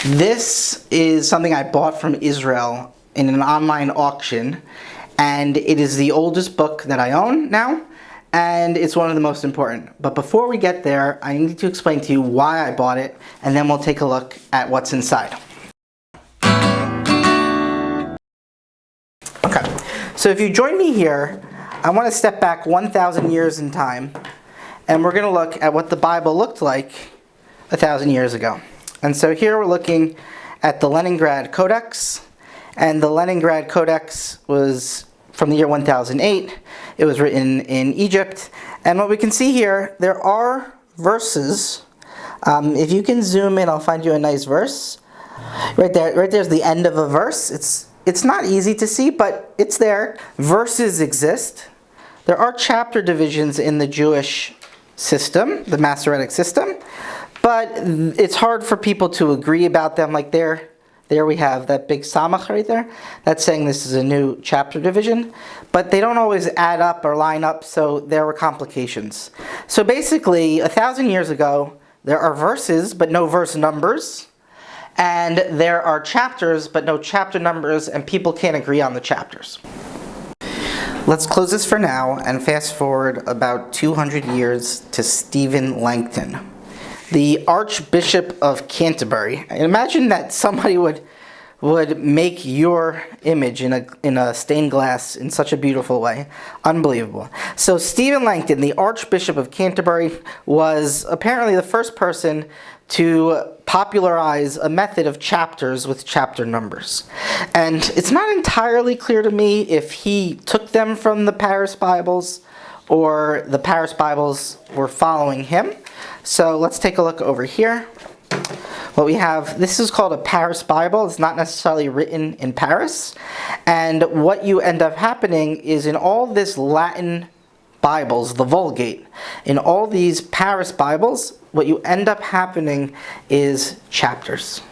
This is something I bought from Israel in an online auction, and it is the oldest book that I own now, and it's one of the most important. But before we get there, I need to explain to you why I bought it, and then we'll take a look at what's inside. Okay, so if you join me here, I want to step back 1,000 years in time, and we're going to look at what the Bible looked like 1,000 years ago. And so here we're looking at the Leningrad Codex, and the Leningrad Codex was from the year 1008. It was written in Egypt, and what we can see here, there are verses. If you can zoom in, I'll find you a nice verse. Right there's the end of a verse. It's not easy to see, but it's there. Verses exist. There are chapter divisions in the Jewish system, the Masoretic system, but it's hard for people to agree about them. Like there we have that big samach right there. That's saying this is a new chapter division, but they don't always add up or line up, so there were complications. So basically, 1,000 years ago, there are verses, but no verse numbers, and there are chapters, but no chapter numbers, and people can't agree on the chapters. Let's close this for now and fast forward about 200 years to Stephen Langton, the Archbishop of Canterbury. Imagine that somebody would make your image in a stained glass in such a beautiful way. Unbelievable. So Stephen Langton, the Archbishop of Canterbury, was apparently the first person to popularize a method of chapters with chapter numbers. And it's not entirely clear to me if he took them from the Paris Bibles or the Paris Bibles were following him. So let's take a look over here. What we have, this is called a Paris Bible. It's not necessarily written in Paris. And what you end up happening is in all this Latin Bibles, the Vulgate, in all these Paris Bibles, what you end up happening is chapters.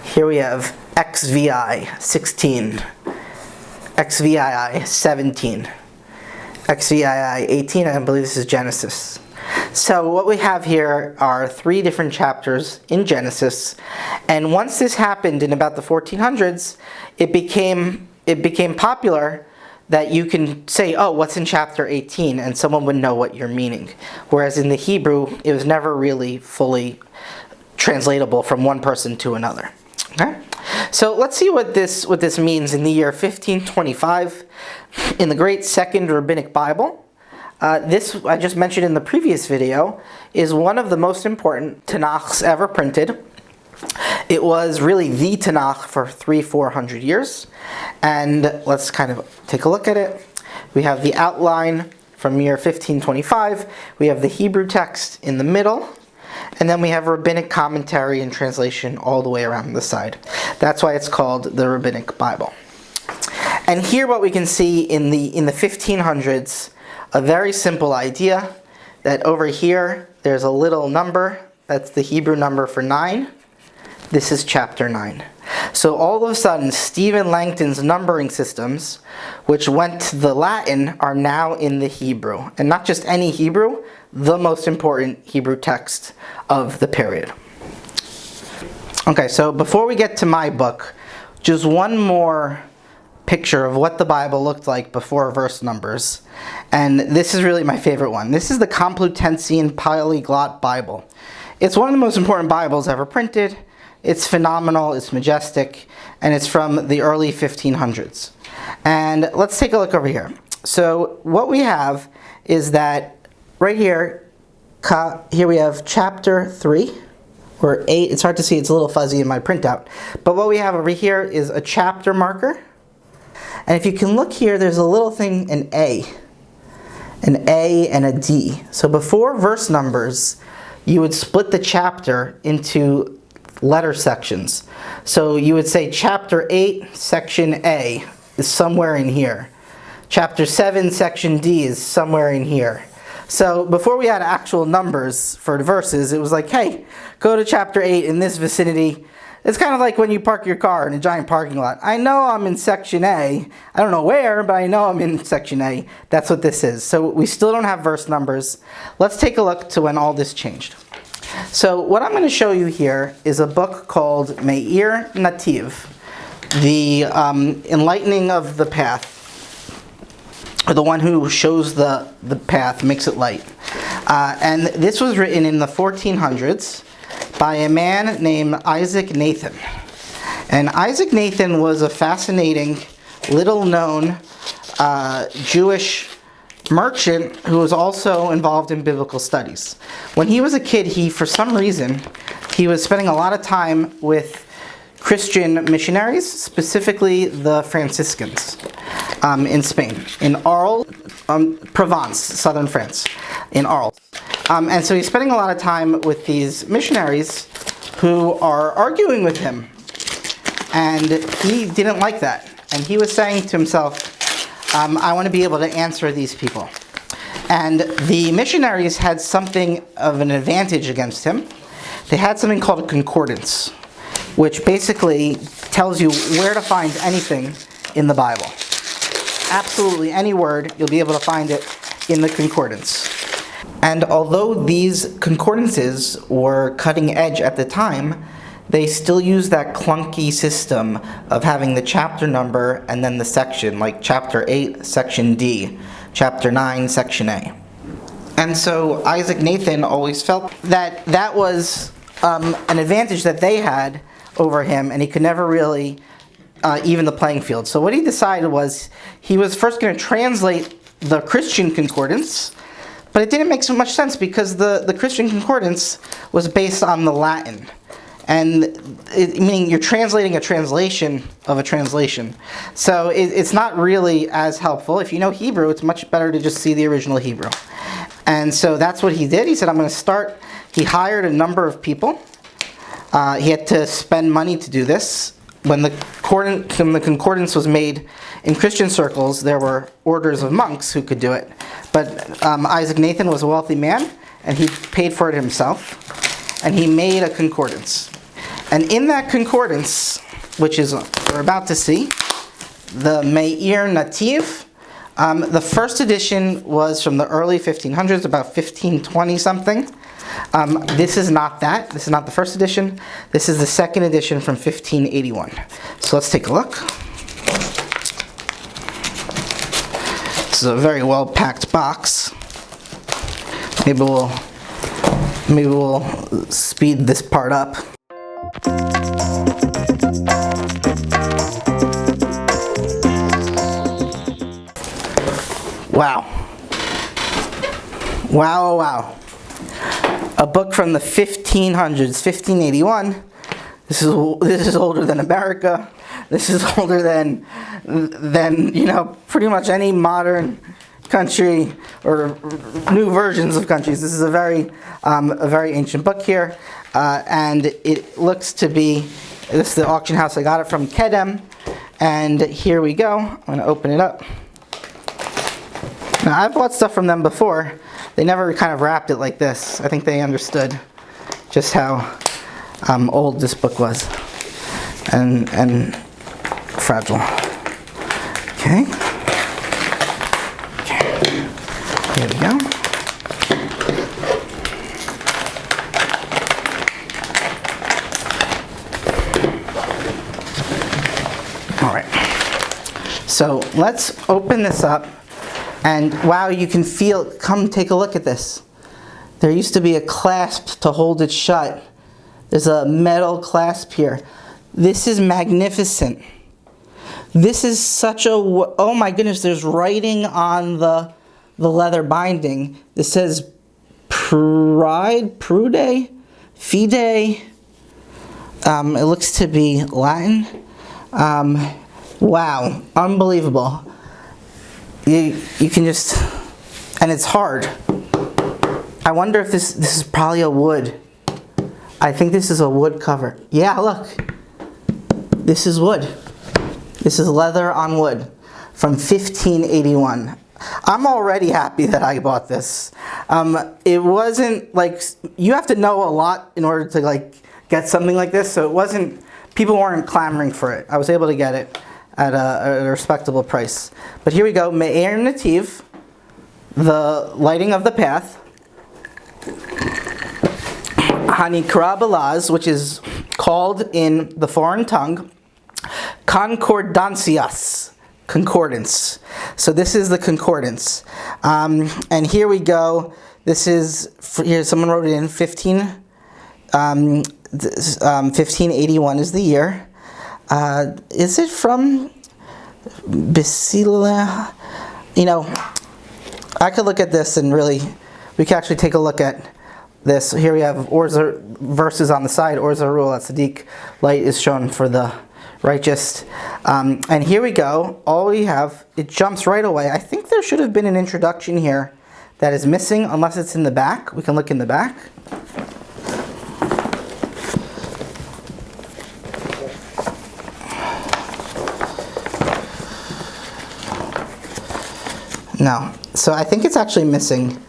Here we have XVI 16, XVI 17, XVI 18, and I believe this is Genesis. So what we have here are 3 different chapters in Genesis, and once this happened in about the 1400s, it became popular that you can say, oh, what's in chapter 18, and someone would know what you're meaning. Whereas in the Hebrew, it was never really fully translatable from one person to another. Okay? So let's see what this means in the year 1525 in the Great Second Rabbinic Bible. This, I just mentioned in the previous video, is one of the most important Tanakhs ever printed. It was really the Tanakh for 300-400 years. And let's kind of take a look at it. We have the outline from year 1525. We have the Hebrew text in the middle. And then we have rabbinic commentary and translation all the way around the side. That's why it's called the Rabbinic Bible. And here what we can see in the 1500s, a very simple idea that over here there's a little number. That's the Hebrew number for 9. This is chapter 9. So all of a sudden, Stephen Langton's numbering systems, which went to the Latin, are now in the Hebrew. And not just any Hebrew, the most important Hebrew text of the period. Okay, so before we get to my book, just one more picture of what the Bible looked like before verse numbers. And this is really my favorite one. This is the Complutensian Polyglot Bible. It's one of the most important Bibles ever printed. It's phenomenal, it's majestic, and it's from the early 1500s. And let's take a look over here. So what we have is that right here, here we have chapter 3, or 8. It's hard to see, it's a little fuzzy in my printout. But what we have over here is a chapter marker. And if you can look here, there's a little thing, an A and a D. So before verse numbers, you would split the chapter into letter sections. So you would say chapter 8, section A is somewhere in here. Chapter 7, section D is somewhere in here. So before we had actual numbers for the verses, it was like, hey, go to chapter 8 in this vicinity. It's kind of like when you park your car in a giant parking lot. I know I'm in section A. I don't know where, but I know I'm in section A. That's what this is. So we still don't have verse numbers. Let's take a look to when all this changed. So what I'm going to show you here is a book called Me'ir Nativ, the enlightening of the path, or the one who shows the path, makes it light. And this was written in the 1400s by a man named Isaac Nathan. And Isaac Nathan was a fascinating, little-known Jewish merchant who was also involved in biblical studies. When he was a kid, for some reason, he was spending a lot of time with Christian missionaries, specifically the Franciscans in Spain, in Arles, Provence, southern France, in Arles. And so he's spending a lot of time with these missionaries who are arguing with him. And he didn't like that. And he was saying to himself, I want to be able to answer these people. And the missionaries had something of an advantage against him. They had something called a concordance, which basically tells you where to find anything in the Bible. Absolutely any word, you'll be able to find it in the concordance. And although these concordances were cutting edge at the time, they still use that clunky system of having the chapter number and then the section, like chapter 8, section D, chapter 9, section A. And so Isaac Nathan always felt that that was an advantage that they had over him, and he could never really even the playing field. So what he decided was he was first going to translate the Christian concordance, but it didn't make so much sense because the Christian concordance was based on the Latin. And meaning you're translating a translation of a translation. So it's not really as helpful. If you know Hebrew, it's much better to just see the original Hebrew. And so that's what he did. He said, I'm going to start. He hired a number of people. He had to spend money to do this. When the concordance was made in Christian circles, there were orders of monks who could do it. But Isaac Nathan was a wealthy man, and he paid for it himself. And he made a concordance. And in that concordance, which is we're about to see, the Me'ir Nativ, the first edition was from the early 1500s, about 1520 something. This is not that. This is not the first edition. This is the second edition from 1581. So let's take a look. This is a very well-packed box. Maybe we'll speed this part up. Wow. Wow, wow. A book from the 1500s, 1581. This is older than America. This is older than pretty much any modern country or new versions of countries. This is a very ancient book here, and it looks to be. This is the auction house I got it from, Kedem, and here we go. I'm going to open it up. Now, I've bought stuff from them before. They never kind of wrapped it like this. I think they understood just how old this book was and fragile. Okay. Here we go. All right. So let's open this up. And wow, you can feel, come take a look at this. There used to be a clasp to hold it shut. There's a metal clasp here. This is magnificent. This is such a, oh my goodness, there's writing on the leather binding. This says Prude, Fide. It looks to be Latin. Wow, unbelievable. You can just, and it's hard. I wonder if this is probably a wood. I think this is a wood cover. Yeah, look. This is wood. This is leather on wood from 1581. I'm already happy that I bought this. It wasn't like, you have to know a lot in order to like get something like this, so it wasn't, people weren't clamoring for it. I was able to get it at a respectable price. But here we go, Me'ir Nativ, the lighting of the path. Hanikra Balaz, which is called in the foreign tongue Concordancias, concordance. So this is the concordance. And here we go. This is, here someone wrote it in 1581 is the year. Is it from Basila? You know, I could look at this and really, we can actually take a look at this. Here we have Orza verses on the side. Orza Rul Tzaddik, light is shown for the righteous. And here we go. All we have, it jumps right away. I think there should have been an introduction here that is missing, unless it's in the back. We can look in the back. No. So I think it's actually missing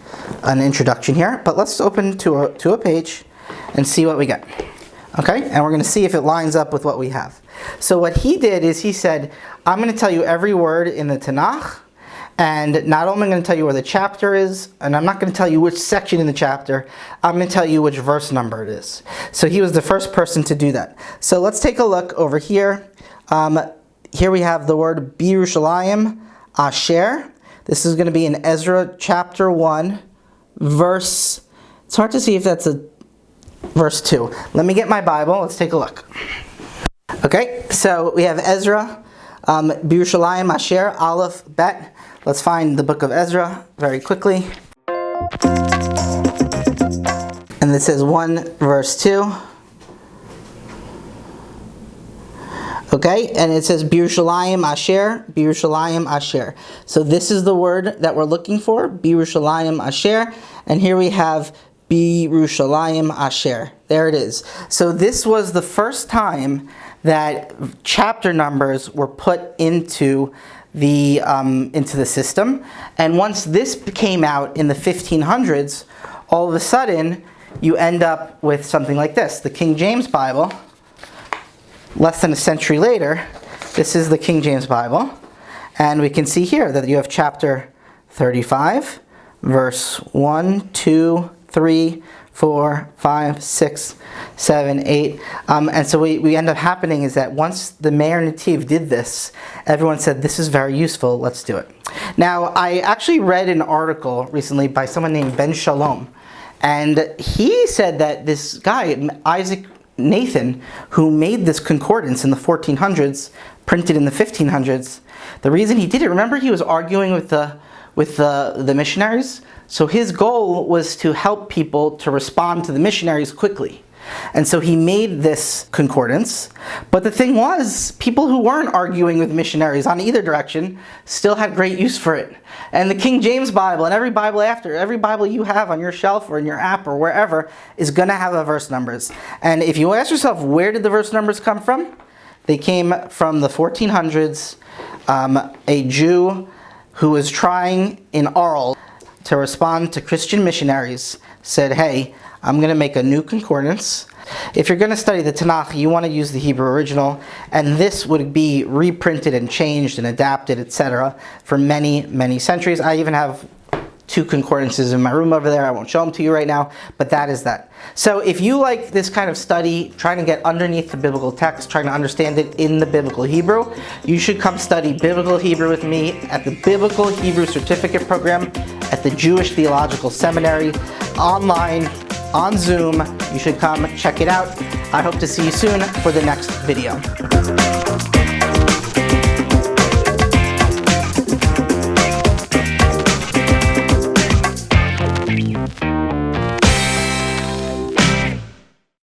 an introduction here, but let's open to a page and see what we get. Okay? And we're going to see if it lines up with what we have. So what he did is he said, I'm going to tell you every word in the Tanakh, and not only am I going to tell you where the chapter is, and I'm not going to tell you which section in the chapter, I'm going to tell you which verse number it is. So he was the first person to do that. So let's take a look over here. Here we have the word Birushalayim Asher. This is going to be in Ezra chapter 1, verse, it's hard to see if that's a verse 2. Let me get my Bible. Let's take a look. Okay, so we have Ezra, Birushalayim Asher, Aleph, Bet. Let's find the book of Ezra very quickly. And it says 1 verse 2. Okay, and it says Birushalayim Asher, Birushalayim Asher. So this is the word that we're looking for, Birushalayim Asher. And here we have Birushalayim Asher. There it is. So this was the first time that chapter numbers were put into the system. And once this came out in the 1500s, all of a sudden you end up with something like this. The King James Bible, less than a century later, this is the King James Bible. And we can see here that you have chapter 35, verse 1, 2, 3, 4, 5, 6, 7, 8. And so we end up happening is that once the Meir Nativ did this, everyone said, this is very useful, let's do it. Now, I actually read an article recently by someone named Ben Shalom. And he said that this guy, Isaac Nathan, who made this concordance in the 1400s, printed in the 1500s, the reason he did it, remember he was arguing with the missionaries? So his goal was to help people to respond to the missionaries quickly. And so he made this concordance. But the thing was, people who weren't arguing with missionaries on either direction still had great use for it. And the King James Bible and every Bible after, every Bible you have on your shelf or in your app or wherever is going to have the verse numbers. And if you ask yourself, where did the verse numbers come from? They came from the 1400s. A Jew who was trying in Arles to respond to Christian missionaries said, hey, I'm going to make a new concordance. If you're going to study the Tanakh, you want to use the Hebrew original, and this would be reprinted and changed and adapted, etc. for many, many centuries. I even have 2 concordances in my room over there. I won't show them to you right now, but that is that. So if you like this kind of study, trying to get underneath the biblical text, trying to understand it in the biblical Hebrew, you should come study biblical Hebrew with me at the Biblical Hebrew Certificate Program at the Jewish Theological Seminary, online, on Zoom. You should come check it out. I hope to see you soon for the next video.